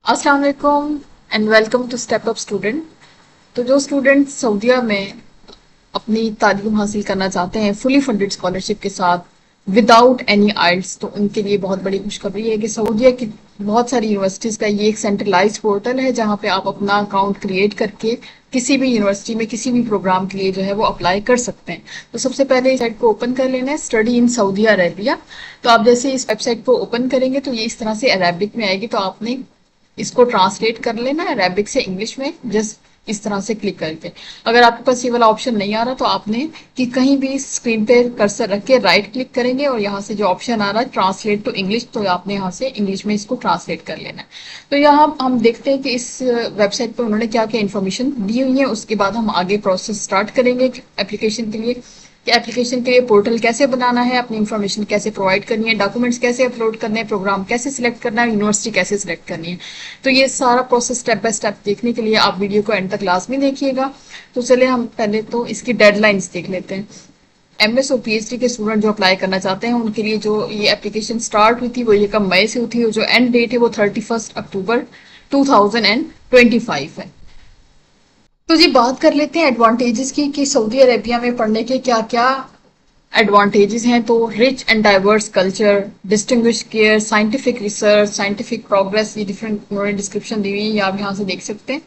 अस्सलाम वालेकुम and welcome to step up student. तो जो स्टूडेंट सऊदीया में अपनी तालीम हासिल करना चाहते हैं फुली फंडेड स्कॉलरशिप के साथ विदाउट एनी आइल्स, तो उनके लिए बहुत बड़ी खुशखबरी है कि सऊदीया की बहुत सारी यूनिवर्सिटीज़ का ये एक सेंट्रलाइज्ड पोर्टल है जहां पे आप अपना अकाउंट क्रिएट करके किसी भी यूनिवर्सिटी में किसी भी प्रोग्राम के लिए जो है वो अप्लाई कर सकते हैं। तो सबसे पहले इस साइट को ओपन कर लेना है, स्टडी इन सऊदी अरेबिया। तो आप जैसे इस वेबसाइट को ओपन करेंगे तो ये इस तरह से अरेबिक में आएगी, तो आपने इसको ट्रांसलेट कर लेना है अरेबिक से इंग्लिश में, जस्ट इस तरह से क्लिक करके। अगर आपके पास ये वाला ऑप्शन नहीं आ रहा तो आपने कि कहीं भी स्क्रीन पे कर्सर रख के राइट क्लिक करेंगे और यहाँ से जो ऑप्शन आ रहा है ट्रांसलेट टू इंग्लिश, तो आपने यहाँ से इंग्लिश में इसको ट्रांसलेट कर लेना है। तो यहाँ हम देखते हैं कि इस वेबसाइट पर उन्होंने क्या क्या इन्फॉर्मेशन दी हुई है। उसके बाद हम आगे प्रोसेस स्टार्ट करेंगे एप्लीकेशन के लिए कि एप्लीकेशन के लिए पोर्टल कैसे बनाना है, अपनी इन्फॉर्मेशन कैसे प्रोवाइड करनी है, डॉक्यूमेंट्स कैसे अपलोड करने हैं, प्रोग्राम कैसे सिलेक्ट करना है, यूनिवर्सिटी कैसे सिलेक्ट करनी है। तो ये सारा प्रोसेस स्टेप बाय स्टेप देखने के लिए आप वीडियो को एंड तक लाजमी देखिएगा। तो चलिए हम पहले तो इसकी डेडलाइंस देख लेते हैं। एमएस और पीएचडी के स्टूडेंट जो अप्लाई करना चाहते हैं उनके लिए जो ये एप्लीकेशन स्टार्ट हुई थी वो ये कम मई से हुई थी और जो एंड डेट है वो 31 अक्टूबर 2025 है। तो जी बात कर लेते हैं एडवांटेजेस की कि सऊदी अरेबिया में पढ़ने के क्या क्या एडवांटेजेस हैं। तो rich and diverse culture, distinguish care, scientific research, scientific progress, ये डिफरेंट उन्होंने डिस्क्रिप्शन दी हुई है, ये आप यहाँ से देख सकते हैं।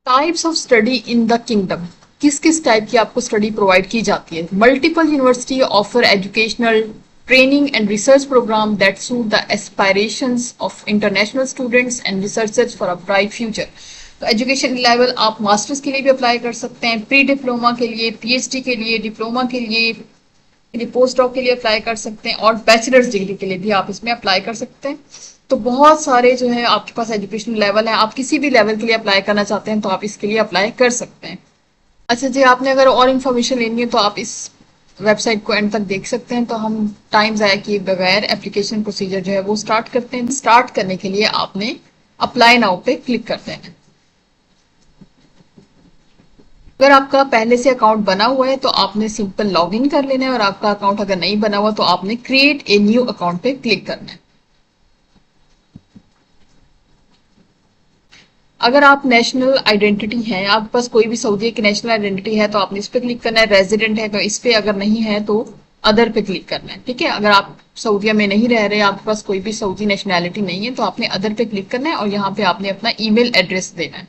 Types of study in the kingdom, किस किस टाइप की आपको स्टडी प्रोवाइड की जाती है। Multiple university offer educational training and research program that suit the aspirations of international students and researchers for a bright future. तो एजुकेशन लेवल आप masters के लिए भी अप्लाई कर सकते हैं, प्री डिप्लोमा के लिए, पीएचडी के लिए, डिप्लोमा के लिए, पोस्ट डॉक के लिए अप्लाई कर सकते हैं और बैचलर्स डिग्री के लिए भी आप इसमें अप्लाई कर सकते हैं। तो बहुत सारे जो है आपके पास एजुकेशन लेवल है, आप किसी भी लेवल के लिए अप्लाई करना चाहते हैं तो आप इसके लिए अप्लाई कर सकते हैं। अच्छा जी, आपने अगर और इन्फॉर्मेशन लेनी है तो आप इस वेबसाइट को एंड तक देख सकते हैं। तो हम टाइम ज़ाया किए बगैर एप्लीकेशन प्रोसीजर जो है वो स्टार्ट करते हैं। स्टार्ट करने के लिए आपने अप्लाई नाउ पे क्लिक करते हैं। अगर आपका पहले से अकाउंट बना हुआ है तो आपने सिंपल लॉग इन कर लेना है और आपका अकाउंट अगर नहीं बना हुआ तो आपने क्रिएट ए न्यू अकाउंट पे क्लिक करना है। अगर आप नेशनल आइडेंटिटी है, आपके पास कोई भी सऊदी की नेशनल आइडेंटिटी है तो आपने इस पे क्लिक करना है। रेजिडेंट है तो इस पे, अगर नहीं है तो अदर पे क्लिक करना है। ठीक है, अगर आप सऊदीया में नहीं रह रहे, आपके पास कोई भी सऊदी नेशनैलिटी नहीं है तो आपने अदर पे क्लिक करना है और यहाँ पे आपने अपना ईमेल एड्रेस देना है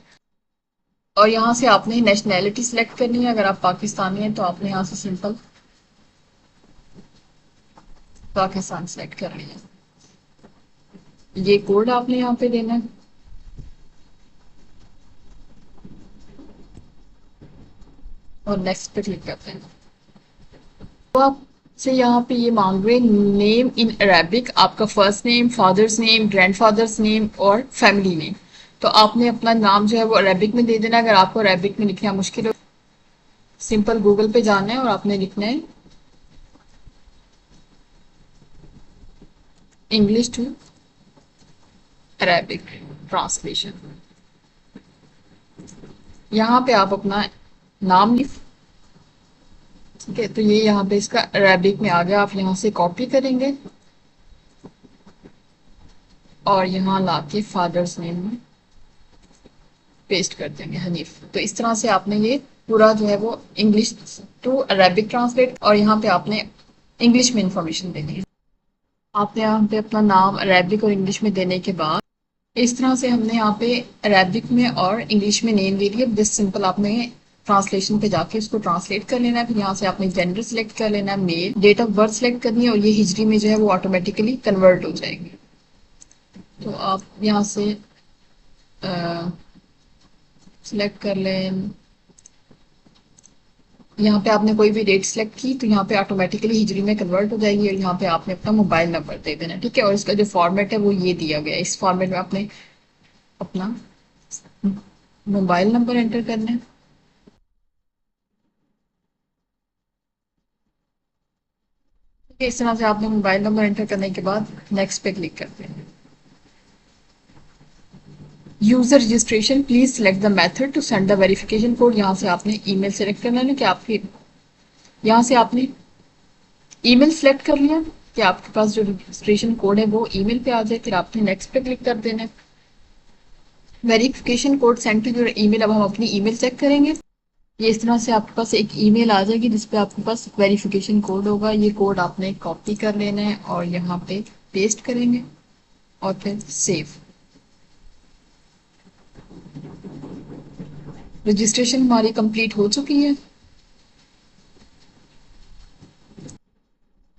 और यहाँ से आपने नेशनैलिटी सिलेक्ट करनी है। अगर आप पाकिस्तानी हैं तो आपने यहाँ से सिंपल पाकिस्तान सेलेक्ट कर लिया। ये कोड आपने यहाँ पे देना है और नेक्स्ट पे क्लिक करते हैं। तो आपसे यहाँ पे ये मांग रहे नेम इन अरेबिक, आपका first name, father's name, grandfathers name और फैमिली नेम। तो आपने अपना नाम जो है वो अरेबिक में दे देना। अगर आपको अरेबिक में लिखना मुश्किल हो, सिंपल गूगल पे जाना है और आपने लिखना है इंग्लिश टू अरेबिक ट्रांसलेशन। यहाँ पे आप अपना नाम लिख, ठीक है। तो ये यहाँ पे इसका अरेबिक में आ गया, आप यहाँ से कॉपी करेंगे और यहाँ लाके फादर्स नेम में पेस्ट कर देंगे, हनीफ। तो इस तरह से आपने ये पूरा जो है वो इंग्लिश टू अरेबिक ट्रांसलेट और यहाँ पे आपने इंग्लिश में इंफॉर्मेशन देनी है। आपने यहाँ पे अपना नाम अरेबिक और इंग्लिश में देने के बाद इस तरह से हमने यहाँ पे अरेबिक में और इंग्लिश में नेम दे दिया। जस्ट सिंपल आपने ट्रांसलेशन पे जाके इसको ट्रांसलेट कर लेना है। फिर यहाँ से आपने जेंडर सिलेक्ट कर लेना है, male, date of birth select करनी है और ये हिजरी में जो है वो ऑटोमेटिकली कन्वर्ट हो जाएगी। तो आप यहाँ से सिलेक्ट कर लें। यहाँ पे आपने कोई भी डेट सिलेक्ट की तो यहाँ पे ऑटोमेटिकली हिजरी में कन्वर्ट हो जाएगी और यहाँ पे आपने अपना मोबाइल नंबर दे देना, ठीक है। और इसका जो फॉर्मेट है वो ये दिया गया है। इस फॉर्मेट में आपने अपना मोबाइल नंबर एंटर करना है। इस तरह से आपने मोबाइल नंबर एंटर करने के बाद नेक्स्ट पे क्लिक करते हैं। User registration, please select the method to send the verification code. यहाँ से आपने ईमेल सेलेक्ट करना है कि आपकी, यहाँ से आपने ईमेल सेलेक्ट कर लिया कि आपके पास जो रजिस्ट्रेशन कोड है वो ईमेल पे आ जाए। फिर आपने नेक्स्ट पे क्लिक कर देना है। Verification code send to your email. अब हम अपनी ईमेल चेक करेंगे। ये इस तरह से आपके पास एक ईमेल आ जाएगी जिसपे आपके पास वेरिफिकेशन कोड होगा। ये कोड आपने कॉपी कर लेना है और यहाँ पे पेस्ट करेंगे और फिर सेव। रजिस्ट्रेशन हमारी कंप्लीट हो चुकी है।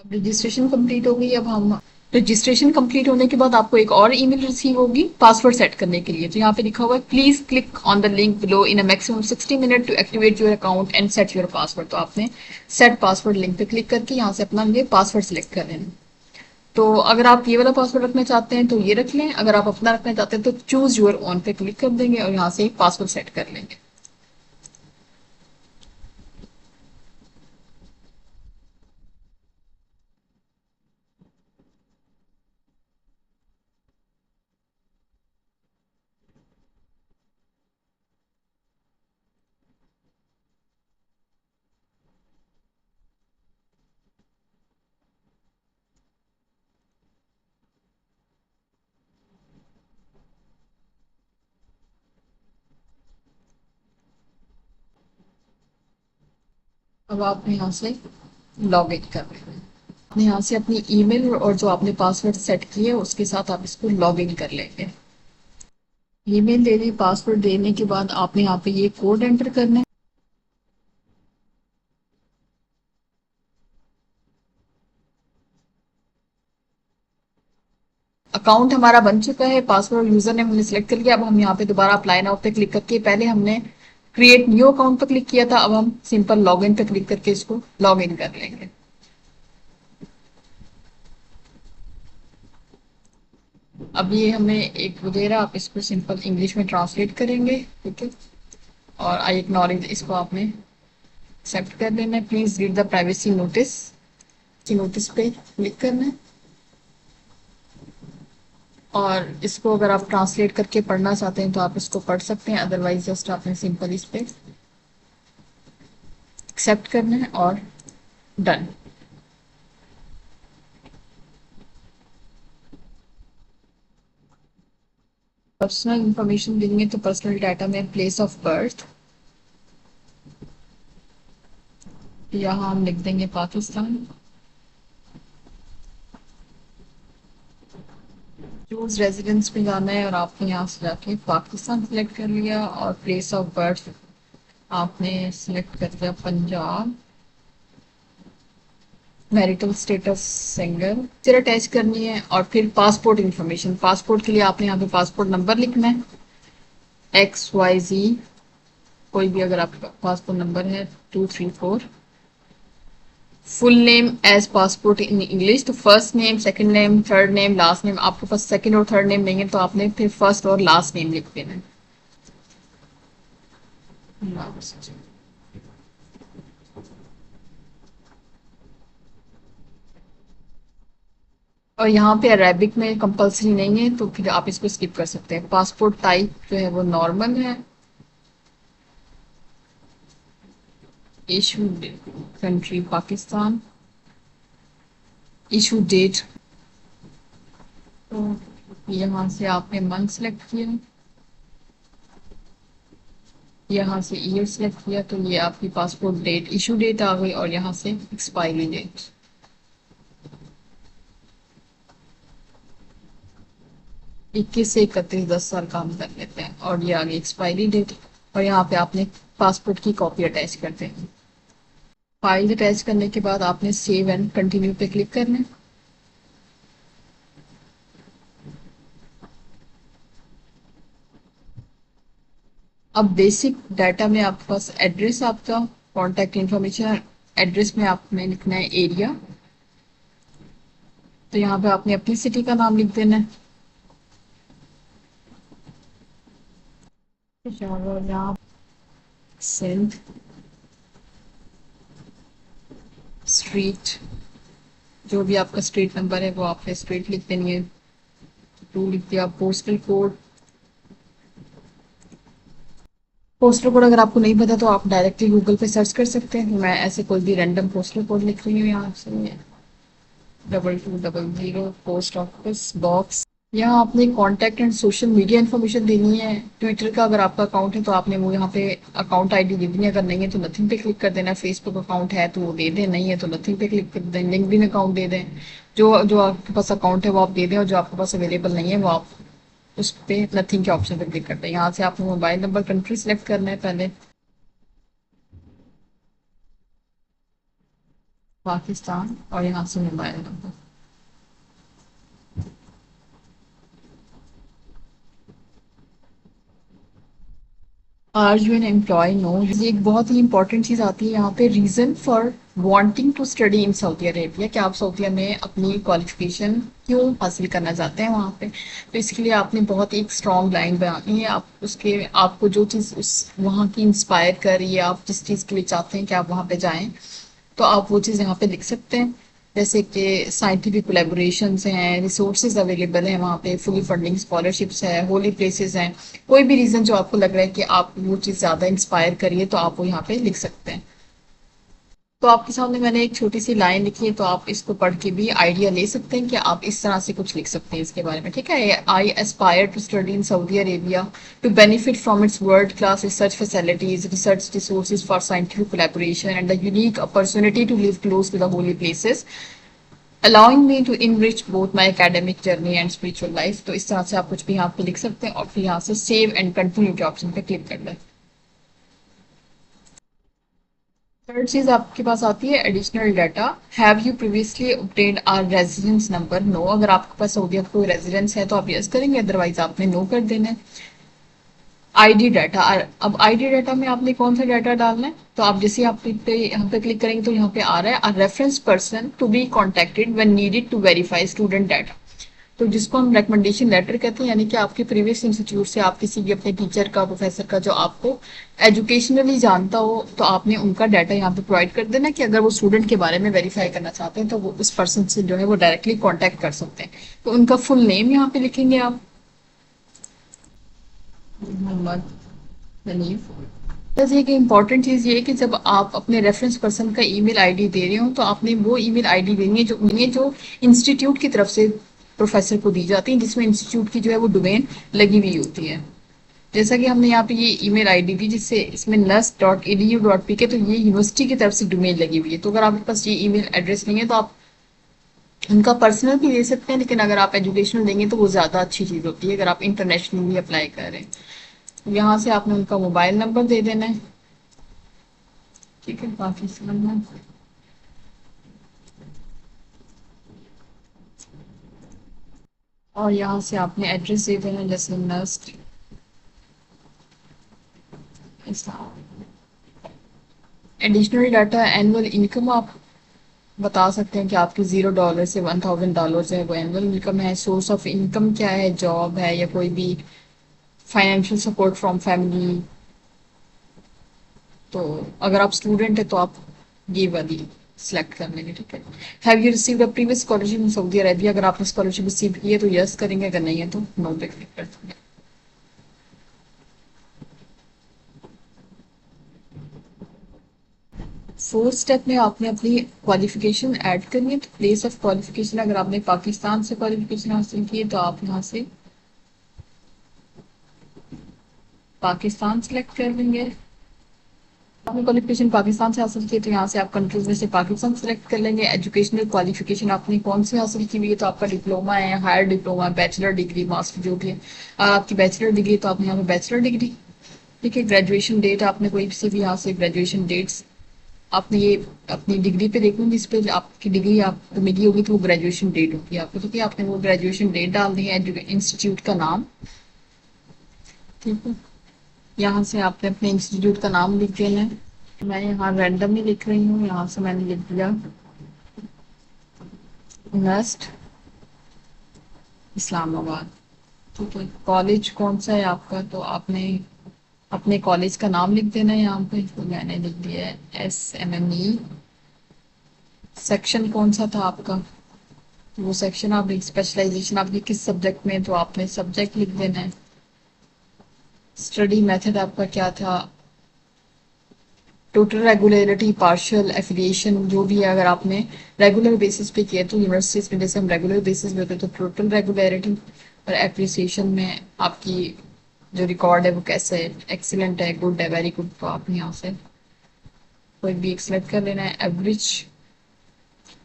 अब रजिस्ट्रेशन कंप्लीट हो गई। अब हम रजिस्ट्रेशन कंप्लीट होने के बाद आपको एक और ईमेल रिसीव होगी पासवर्ड सेट करने के लिए। तो यहाँ पे लिखा हुआ है please click on the link below in a maximum 60 minute to activate your account and set your password. तो आपने सेट पासवर्ड लिंक पे क्लिक करके यहाँ से अपना ये पासवर्ड सिलेक्ट कर लेना। तो अगर आप ये वाला पासवर्ड रखना चाहते हैं तो ये रख लें। अगर आप अपना रखना चाहते हैं तो चूज योर ओन पे क्लिक कर देंगे और यहाँ से पासवर्ड सेट कर लेंगे। अब आप यहाँ से लॉग इन कर रहे हैं। आपने यहाँ से अपनी ईमेल और जो आपने पासवर्ड सेट किए उसके साथ आप इसको लॉग इन कर लेंगे। ईमेल देने पासवर्ड देने के बाद आपने यहाँ पे ये कोड एंटर करना है। अकाउंट हमारा बन चुका है। पासवर्ड यूजर ने हमने सिलेक्ट कर लिया। अब हम यहाँ पे दोबारा अप्लाई नाउ पे क्लिक करके, पहले हमने क्रिएट न्यू अकाउंट पे क्लिक किया था, अब हम सिंपल लॉग इन पे क्लिक करके इसको लॉग इन कर लेंगे। अब ये हमें एक वगैरह, आप इसको सिंपल इंग्लिश में ट्रांसलेट करेंगे, ठीक है। और आई एक्नॉलेज, इसको आपने एक्सेप्ट कर लेना है। Please read the privacy notice, की नोटिस पे क्लिक करना है। और इसको अगर आप ट्रांसलेट करके पढ़ना चाहते हैं तो आप इसको पढ़ सकते हैं, अदरवाइज जस्ट आपने सिंपल इस पे एक्सेप्ट करना है और डन। पर्सनल इंफॉर्मेशन देंगे तो पर्सनल डाटा में प्लेस ऑफ बर्थ, यहाँ हम लिख देंगे पाकिस्तान। चूज रेजिडेंस में जाना है और आपने यहाँ से जाके पाकिस्तान सिलेक्ट कर लिया और प्लेस ऑफ बर्थ आपने सिलेक्ट कर दिया पंजाब। मैरिटल स्टेटस सिंगल, फिर अटैच करनी है। और फिर पासपोर्ट इंफॉर्मेशन, पासपोर्ट के लिए आपने यहाँ पे पासपोर्ट नंबर लिखना है, XYZ, कोई भी अगर आपका पासपोर्ट नंबर है 234। Full name as passport in English, तो first name, second name, third name, last name. आपके पास सेकंड और थर्ड नेम नहीं है तो आपने फिर फर्स्ट और लास्ट नेम लिख देना है। और यहाँ पे अरेबिक में कंपलसरी नहीं है तो फिर आप इसको स्किप कर सकते हैं। पासपोर्ट टाइप जो है वो नॉर्मल है। Issue country Pakistan. Issue date, तो यहाँ से आपने मंथ सेलेक्ट किया, यहाँ से ईयर सेलेक्ट किया, तो ये आपकी पासपोर्ट डेट, इशू डेट आ गई। और यहाँ से एक्सपायरी डेट, 21 से 31, 10 साल काम कर लेते हैं। और ये आगे एक्सपायरी डेट। और यहाँ पे आपने पासपोर्ट की कॉपी अटैच करते हैं। फाइल अटैच करने के बाद आपने सेव एंड कंटिन्यू पे क्लिक करना है। अब बेसिक डाटा में आपके पास एड्रेस, आपका कॉन्टैक्ट इन्फॉर्मेशन, एड्रेस में आपने लिखना है एरिया, तो यहाँ पे आपने अपनी सिटी का नाम लिख देना है। यहाँ सिंध, स्ट्रीट, जो भी आपका स्ट्रीट नंबर है वो आपने स्ट्रीट लिख देनी है, 2 लिख दिया। पोस्टल कोड, पोस्टल कोड अगर आपको नहीं पता तो आप डायरेक्टली गूगल पे सर्च कर सकते हैं। मैं ऐसे कोई भी रैंडम पोस्टल कोड लिख रही हूँ यहाँ से। 2200 पोस्ट ऑफिस बॉक्स। यहाँ आपने contact and social media information देनी है। ट्विटर का अगर आपका अकाउंट है तो आपने वो यहाँ पे अकाउंट आईडी दे देनी है, अगर नहीं है तो नथिंग पे क्लिक कर देना। फेसबुक अकाउंट है तो वो दे दें, नहीं है तो नथिंग पे क्लिक कर दें। लिंक्डइन अकाउंट दे दें। जो जो आपके पास अकाउंट है वो आप दे दें, और जो आपके पास अवेलेबल नहीं है वो आप उस पे नथिंग के ऑप्शन पे क्लिक करते हैं। यहाँ से आपको मोबाइल नंबर कंट्री सेलेक्ट करना है पहले, पाकिस्तान, और यहाँ से mobile number. Are you an employ? No. ये एक बहुत ही इंपॉर्टेंट चीज़ आती है यहाँ पे, reason for wanting to study in Saudi Arabia, कि आप सऊदीया में अपनी क्वालिफिकेशन क्यों हासिल करना चाहते हैं वहाँ पे। तो इसके लिए आपने बहुत एक स्ट्रॉन्ग लाइन बनानी है। आप उसके आपको जो चीज़ उस वहाँ की इंस्पायर कर रही है, आप जिस चीज़ के लिए चाहते हैं कि आप वहाँ पे जाएं, तो आप वो चीज़ यहाँ पे लिख सकते हैं। जैसे कि साइंटिफिक कोलेबोरेशंस हैं, रिसोर्सेज अवेलेबल हैं वहाँ पे, फुली फंडिंग स्कॉलरशिप्स है, होली प्लेसेस हैं। कोई भी रीज़न जो आपको लग रहा है कि आप वो चीज़ ज़्यादा इंस्पायर करिए, तो आप वो यहाँ पे लिख सकते हैं। तो आपके सामने मैंने एक छोटी सी लाइन लिखी है, तो आप इसको पढ़ के भी आइडिया ले सकते हैं कि आप इस तरह से कुछ लिख सकते हैं इसके बारे में। ठीक है, I aspire to study in Saudi Arabia to benefit from its world class research facilities, research resources for scientific collaboration and the unique opportunity to live close to the holy places, allowing me to enrich both my academic journey and spiritual life। तो इस तरह से आप कुछ भी यहाँ पे लिख सकते हैं, और फिर यहाँ से सेव एंड कंटिन्यू के ऑप्शन पे क्लिक कर दें। थर्ड चीज आपके पास आती है additional data. Have you previously obtained or residence number? No. अगर आपके पास सऊदीया का कोई रेजिडेंस है तो आप यस करेंगे, अदरवाइज आपने नो कर देना है। ID data. अब आईडी डाटा में आपने कौन सा डाटा डालना है, तो आप जैसे आप पे यहाँ पे क्लिक करेंगे तो यहाँ पे आ रहा है reference person to be contacted when needed to verify student data. तो जिसको हम रिकमेंडेशन लेटर कहते हैं, यानी कि आपके प्रीवियस इंस्टीट्यूट से आप किसी भी अपने टीचर का, प्रोफेसर का जो आपको एजुकेशनली जानता हो, तो आपने उनका डाटा यहाँ पे प्रोवाइड कर देना, कि अगर वो स्टूडेंट के बारे में वेरीफाई करना चाहते हैं तो वो उस पर्सन से जो है वो डायरेक्टली कॉन्टेक्ट कर सकते हैं। तो उनका फुल नेम यहाँ पे लिखेंगे आप, मोहम्मद हनीफ। बस एक इम्पॉर्टेंट चीज़ ये है कि जब आप अपने रेफरेंस पर्सन का ईमेल आईडी दे रहे हो, तो आपने वो ईमेल आईडी देनी है जो इंस्टीट्यूट की तरफ से प्रोफेसर को दी जाती है, जिसमें इंस्टीट्यूट की जो है वो डोमेन लगी हुई होती है। जैसा कि हमने यहाँ पे ये ईमेल आईडी दी, जिससे इसमें nus.edu.pk, तो ये यूनिवर्सिटी की तरफ से डोमेन लगी हुई है। तो अगर आपके पास ये ईमेल एड्रेस नहीं है तो आप उनका पर्सनल भी दे सकते हैं, लेकिन अगर आप एजुकेशनल देंगे तो वो ज़्यादा अच्छी चीज़ होती है, अगर आप इंटरनेशनल भी अप्लाई कर रहे हैं। यहाँ से आपने उनका मोबाइल नंबर दे देना है। ठीक है, पाकिस्तान में। और यहाँ से आपने एड्रेस दे देना, जैसे नस्ट इस्लाम। एडिशनल डाटा, एनुअल इनकम आप बता सकते हैं कि आपकी $0 से $1000 जो है वो एनुअल इनकम है। सोर्स ऑफ इनकम क्या है, जॉब है या कोई भी फाइनेंशियल सपोर्ट फ्रॉम फैमिली। तो अगर आप स्टूडेंट है तो आप ये वाली सिलेक्ट कर लेंगे। ठीक है, have you received a previous scholarship in Saudi Arabia? अगर आपने स्कॉलरशिप रिसीव की है तो यस करेंगे, अगर नहीं है तो नो पे क्लिक कर देंगे। फोर्थ स्टेप में आपने अपनी क्वालिफिकेशन ऐड करनी है। तो प्लेस ऑफ क्वालिफिकेशन, अगर आपने पाकिस्तान से क्वालिफिकेशन हासिल की है तो आप यहाँ से पाकिस्तान सेलेक्ट कर लेंगे। आपने क्वालिफिकेशन पाकिस्तान से हासिल की है तो यहाँ से आप कंट्रीज में से पाकिस्तान सेलेक्ट कर लेंगे। एजुकेशनल क्वालिफिकेशन आपने कौन सी हासिल की हुई है, तो आपका डिप्लोमा है, higher diploma, bachelor degree, master, जो भी है। आपकी बैचलर डिग्री तो आपने यहाँ पे बैचलर डिग्री। ठीक है, ग्रेजुएशन डेट आपने कोई से भी यहाँ से ग्रेजुएशन डेट्स आपने ये अपनी डिग्री पे देखूंगी, जिस पे आपकी डिग्री आपको मिली होगी तो वो ग्रेजुएशन डेट होगी आपको। ठीक है, आपने वो ग्रेजुएशन डेट डाल दी है, इंस्टीट्यूट का नाम। ठीक है, यहाँ से आपने अपने इंस्टीट्यूट का नाम लिख देना है। मैं यहाँ रैंडमली लिख रही हूँ, यहाँ से मैंने लिख दिया नस्ट इस्लामाबाद। ठीक है, कॉलेज कौन सा है आपका, तो आपने अपने कॉलेज का नाम लिख देना है यहाँ पे। तो मैंने लिख दिया है SMME। सेक्शन कौन सा था आपका, तो वो सेक्शन आप स्पेशलाइजेशन आपकी किस सब्जेक्ट में, तो आपने सब्जेक्ट लिख देना है। स्टडी मेथड आपका क्या था, टोटल रेगुलरिटी, पार्शियल एफिलिएशन, जो भी है, अगर आपने रेगुलर बेसिस पे किया तो यूनिवर्सिटीज में जैसे हम रेगुलर बेसिस पे होते हैं तो टोटल रेगुलरिटी और एप्रिसिएशन में आपकी जो रिकॉर्ड है वो कैसे है, एक्सीलेंट है, गुड है, वेरी गुड, तो आपने यहाँ से कोई भी एक सेलेक्ट कर लेना है। एवरेज,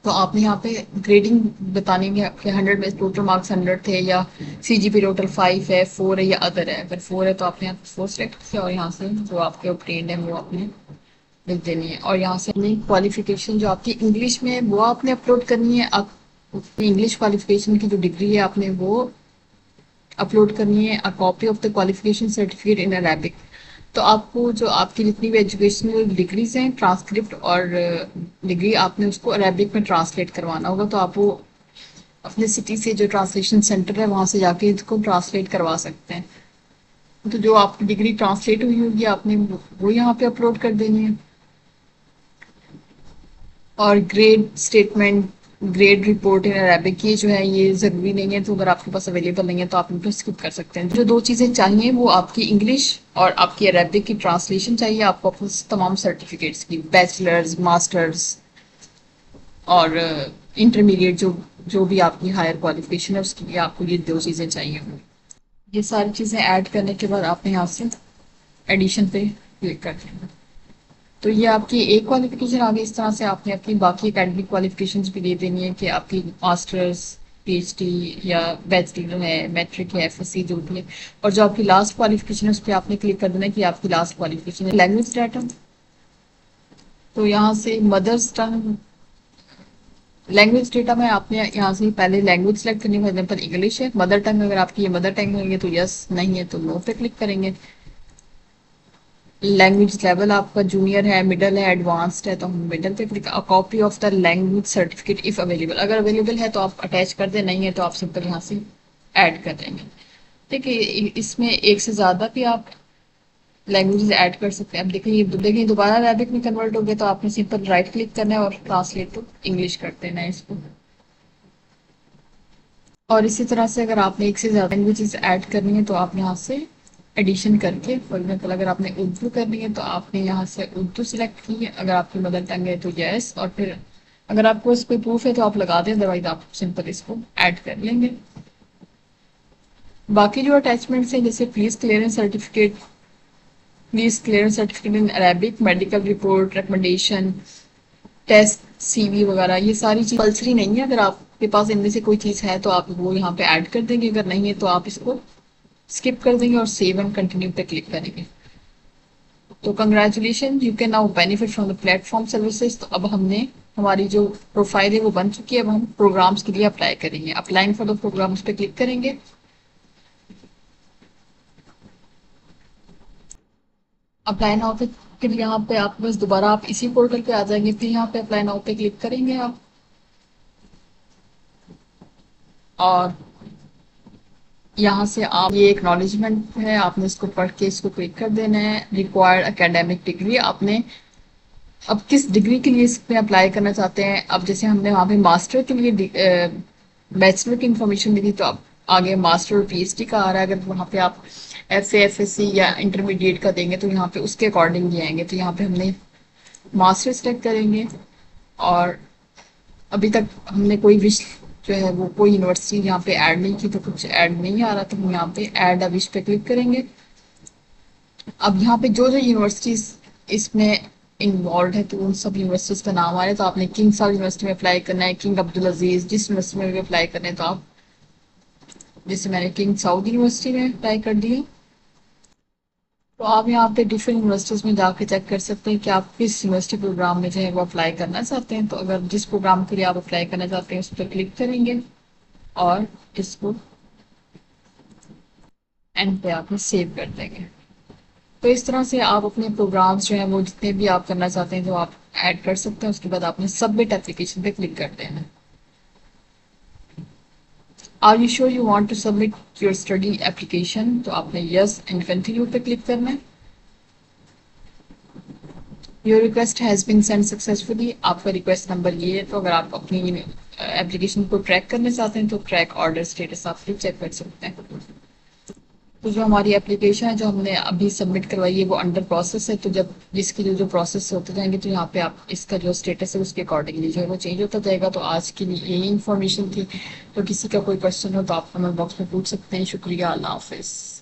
तो आपने यहाँ पे ग्रेडिंग बतानी है कि 100 में टोटल मार्क्स 100 थे या सीजीपी टोटल 5 है, 4 है या अदर है। अगर 4 है तो आपने यहाँ 4 सेलेक्ट किया और यहाँ से जो आपके ऑब्टेन्ड है वो आपने लिख देनी है। और यहाँ से अपनी क्वालिफिकेशन जो आपकी इंग्लिश में है वो आपने अपलोड करनी है। आप इंग्लिश क्वालिफिकेशन की जो डिग्री है आपने वो अपलोड करनी है। A copy of the qualification certificate in Arabic, तो आपको जो आपकी जितनी भी एजुकेशनल डिग्रीज हैं, ट्रांसक्रिप्ट और डिग्री, आपने उसको अरेबिक में ट्रांसलेट करवाना होगा। तो आप वो अपने सिटी से जो ट्रांसलेशन सेंटर है वहां से जाके इसको ट्रांसलेट करवा सकते हैं। तो जो आपकी डिग्री ट्रांसलेट हुई होगी आपने वो यहाँ पे अपलोड कर देनी है। और ग्रेड स्टेटमेंट, ग्रेड रिपोर्ट इन अरेबिक, ये जो है ये ज़रूरी नहीं है, तो अगर आपके पास अवेलेबल नहीं है तो आप इनको स्किप कर सकते हैं। जो 2 चीज़ें चाहिए वो आपकी इंग्लिश और आपकी अरेबिक की ट्रांसलेशन चाहिए आपको अपने तमाम सर्टिफिकेट्स की, बैचलर्स, मास्टर्स और इंटरमीडिएट, जो भी आपकी हायर क्वालिफिकेशन है उसके लिए आपको ये 2 चीज़ें चाहिए। ये सारी चीज़ें ऐड करने के बाद आपने यहाँ से एडिशन पे क्लिक कर देना। तो ये आपकी एक क्वालिफिकेशन आ गई। इस तरह से आपने अपनी बाकी एकेडमिक क्वालिफिकेशंस भी दे देनी है कि आपकी मास्टर्स, पीएचडी या बैचलर है, मैट्रिक है, एफएससी जो भी है। और जो आपकी लास्ट क्वालिफिकेशन है उस पर आपने क्लिक कर देना है कि आपकी लास्ट क्वालिफिकेशन है। लैंग्वेज डाटा, तो यहाँ से मदर्स टंग लैंग्वेज डेटा में आपने यहाँ से पहले लैंग्वेज सेलेक्ट करनी है। फॉर एग्जाम्पल इंग्लिश है, मदर टंग अगर आपकी ये मदर टंग है तो यस, नहीं है तो नो पे क्लिक करेंगे। लैंग्वेज लेवल आपका जूनियर है, मिडल है, एडवांस्ड है, तो हम मिडल पे click. Copy of the language certificate if available, अगर अवेलेबल है तो आप अटैच कर दें, नहीं है तो आप सिंपल यहाँ से ऐड कर देंगे। देखिए इसमें एक से ज़्यादा भी आप लैंग्वेजेस ऐड कर सकते हैं। अब देखिए दोबारा अरेबिक में कन्वर्ट हो गया तो आपने सिंपल राइट क्लिक करना है और ट्रांसलेट टू इंग्लिश कर देना है इसको। और इसी तरह से अगर आपने एक से ज़्यादा लैंग्वेजेस ऐड करनी है तो आप यहाँ से एडिशन करके, फॉर एग्जाम्पल अगर आपने उर्दू करनी है तो आपने यहाँ से उर्दू सिलेक्ट की है, अगर आपकी मदर टंग है तो यस, और फिर अगर आपको इस कोई प्रूफ है तो आप लगा दें, अदरवाइज आप सिंपल इसको ऐड कर लेंगे। बाकी जो अटैचमेंट्स हैं जैसे police clearance certificate, police clearance certificate in Arabic, medical report, recommendation, test, CV वगैरह, ये सारी चीज कंपल्सरी नहीं है। अगर आपके पास इनमें से कोई चीज़ है तो आप वो यहाँ पे ऐड कर देंगे, अगर नहीं है तो आप इसको स्किप कर देंगे और सेव एंड कंटिन्यू पे क्लिक करेंगे। तो congratulation, you can now benefit from the platform services. तो अब हमने हमारी जो प्रोफाइल है वो बन चुकी है। अब हम प्रोग्राम्स के लिए अप्लाई करेंगे। अप्लाइंग फॉर द प्रोग्राम्स पे क्लिक करेंगे। अप्लाई नाउ पे, फिर यहाँ पे आप बस दोबारा आप इसी पोर्टल पे आ जाएंगे, फिर यहाँ पे अप्लाई नाउ पे क्लिक करेंगे आप। और यहाँ से आप, ये एक्नॉलेजमेंट है, आपने इसको पढ़ के इसको क्लिक कर देना है। रिक्वायर्ड एकेडमिक डिग्री, आपने अब किस डिग्री के लिए इसमें अप्लाई करना चाहते हैं। अब जैसे हमने वहाँ पे मास्टर के लिए बैचलर की इंफॉर्मेशन दी थी, तो अब आगे मास्टर और पीएचडी का आ रहा है। अगर वहाँ पे आप एफए, एफएससी या इंटरमीडिएट का देंगे तो यहाँ पे उसके अकॉर्डिंग ही आएंगे। तो यहाँ पे हमने मास्टर सेलेक्ट करेंगे। और अभी तक हमने कोई विश जो है वो कोई यूनिवर्सिटी यहाँ पे ऐड नहीं की, तो कुछ ऐड नहीं आ रहा, तो हम यहाँ पे ऐड अ विश पे क्लिक करेंगे। अब यहाँ पे जो जो यूनिवर्सिटीज इसमें इन्वॉल्व है तो उन सब यूनिवर्सिटीज का नाम आ रहा है। तो आपने किंग साउथ यूनिवर्सिटी में अप्लाई करना है, किंग अब्दुल अजीज, जिस यूनिवर्सिटी में भी अप्लाई करना है तो आप, जैसे मैंने किंग साउथ यूनिवर्सिटी में अप्लाई कर दिया, तो आप यहाँ पे डिफरेंट यूनिवर्सिटीज में जाके चेक कर सकते हैं कि आप किस यूनिवर्सिटी प्रोग्राम में जो है वो अप्लाई करना चाहते हैं। तो अगर जिस प्रोग्राम के लिए आप अप्लाई करना चाहते हैं उस पर क्लिक करेंगे और इसको एंड पे आप सेव कर देंगे। तो इस तरह से आप अपने प्रोग्राम्स जो हैं वो जितने भी आप करना चाहते हैं तो आप ऐड कर सकते हैं। उसके बाद आपने सबमिट एप्लीकेशन पे क्लिक कर देना। Are you sure you want to submit your study application, तो आपने यस एंड कंटिन्यू पे क्लिक करना है। Your request has been send successfully, आपका रिक्वेस्ट नंबर ये है। तो अगर आप अपनी एप्लीकेशन को ट्रैक करना चाहते हैं तो ट्रैक ऑर्डर स्टेटस आप चेक कर सकते हैं। तो जो हमारी एप्लीकेशन है जो हमने अभी सबमिट करवाई है वो अंडर प्रोसेस है, तो जब जिसके जो जो प्रोसेस होते जाएंगे तो यहाँ पे आप इसका जो स्टेटस है उसके अकॉर्डिंगली जो है वो चेंज होता जाएगा। तो आज के लिए यही इन्फॉर्मेशन थी। तो किसी का कोई क्वेश्चन हो तो आप कमेंट बॉक्स में पूछ सकते हैं। शुक्रिया, अल्लाह हाफिज़।